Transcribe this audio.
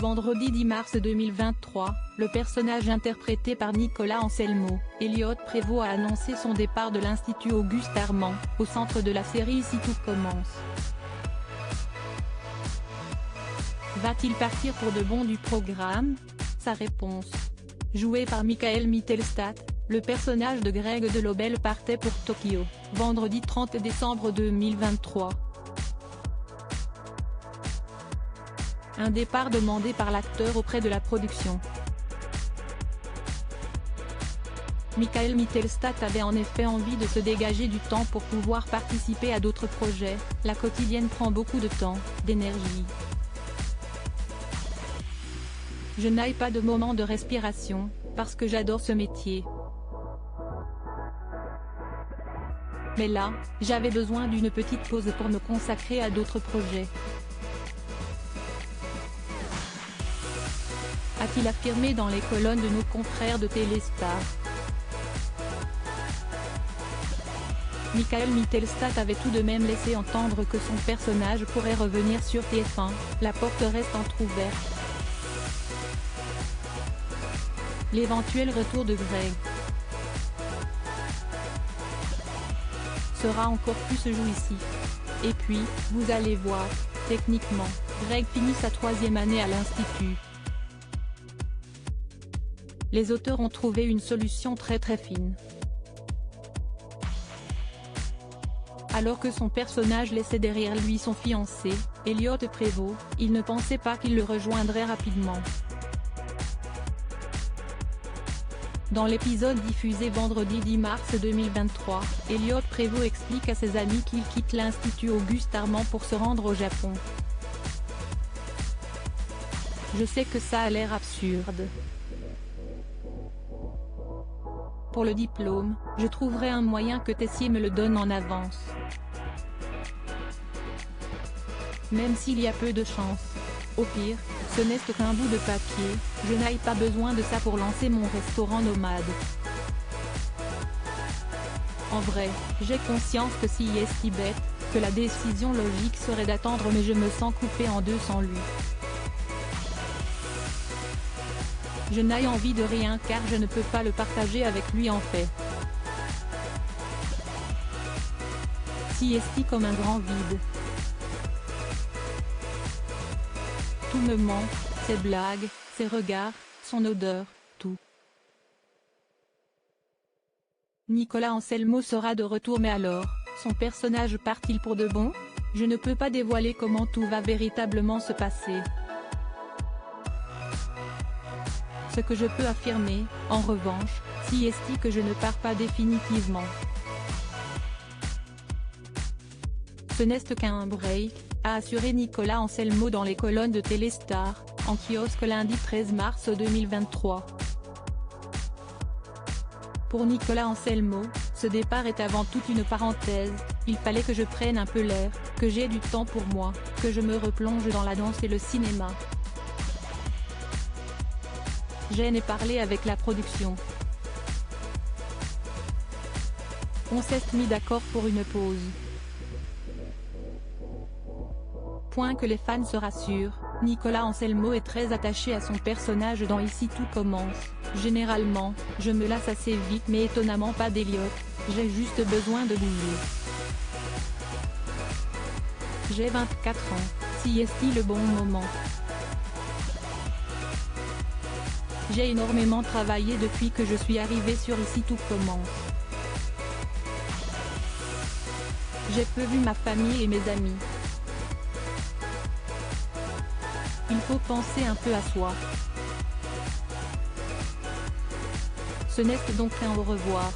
Vendredi 10 mars 2023, le personnage interprété par Nicolas Anselmo, Elliot Prévost a annoncé son départ de l'Institut Auguste Armand, au centre de la série Ici tout commence. Va-t-il partir pour de bon du programme? Sa réponse. Joué par Michael Mittelstadt, le personnage de Greg Delobel partait pour Tokyo, vendredi 30 décembre 2023. Un départ demandé par l'acteur auprès de la production. Michael Mittelstadt avait en effet envie de se dégager du temps pour pouvoir participer à d'autres projets. La quotidienne prend beaucoup de temps, d'énergie. Je n'aille pas de moment de respiration, parce que j'adore ce métier. Mais là, j'avais besoin d'une petite pause pour me consacrer à d'autres projets. A-t-il affirmé dans les colonnes de nos confrères de Téléstar. Michael Mittelstadt avait tout de même laissé entendre que son personnage pourrait revenir sur TF1, la porte reste entrouverte. L'éventuel retour de Greg sera encore plus jouissif. Et puis, vous allez voir, techniquement, Greg finit sa 3e année à l'Institut. Les auteurs ont trouvé une solution très fine. Alors que son personnage laissait derrière lui son fiancé, Elliot Prévost, il ne pensait pas qu'il le rejoindrait rapidement. Dans l'épisode diffusé vendredi 10 mars 2023, Elliot Prévost explique à ses amis qu'il quitte l'Institut Auguste Armand pour se rendre au Japon. Je sais que ça a l'air absurde. Pour le diplôme, je trouverai un moyen que Tessier me le donne en avance. Même s'il y a peu de chance. Au pire, ce n'est qu'un bout de papier, je n'ai pas besoin de ça pour lancer mon restaurant nomade. En vrai, j'ai conscience que s'il est si bête, que la décision logique serait d'attendre, mais je me sens coupé en deux sans lui. Je n'ai envie de rien car je ne peux pas le partager avec lui en fait. Si est comme un grand vide. Tout me manque, ses blagues, ses regards, son odeur, tout. Nicolas Anselmo sera de retour, mais alors, son personnage part-il pour de bon? Je ne peux pas dévoiler comment tout va véritablement se passer. Ce que je peux affirmer, en revanche, si est que je ne pars pas définitivement. Ce n'est qu'un break, a assuré Nicolas Anselmo dans les colonnes de Téléstar, en kiosque lundi 13 mars 2023. Pour Nicolas Anselmo, ce départ est avant tout une parenthèse, il fallait que je prenne un peu l'air, que j'ai du temps pour moi, que je me replonge dans la danse et le cinéma. J'ai parlé avec la production. On s'est mis d'accord pour une pause. Point que les fans se rassurent, Nicolas Anselmo est très attaché à son personnage dans Ici tout commence. Généralement, je me lasse assez vite, mais étonnamment pas d'Elliot, j'ai juste besoin de bouger. J'ai 24 ans, si est-il le bon moment? J'ai énormément travaillé depuis que je suis arrivé sur Ici tout commence. J'ai peu vu ma famille et mes amis. Il faut penser un peu à soi. Ce n'est donc qu'un au revoir.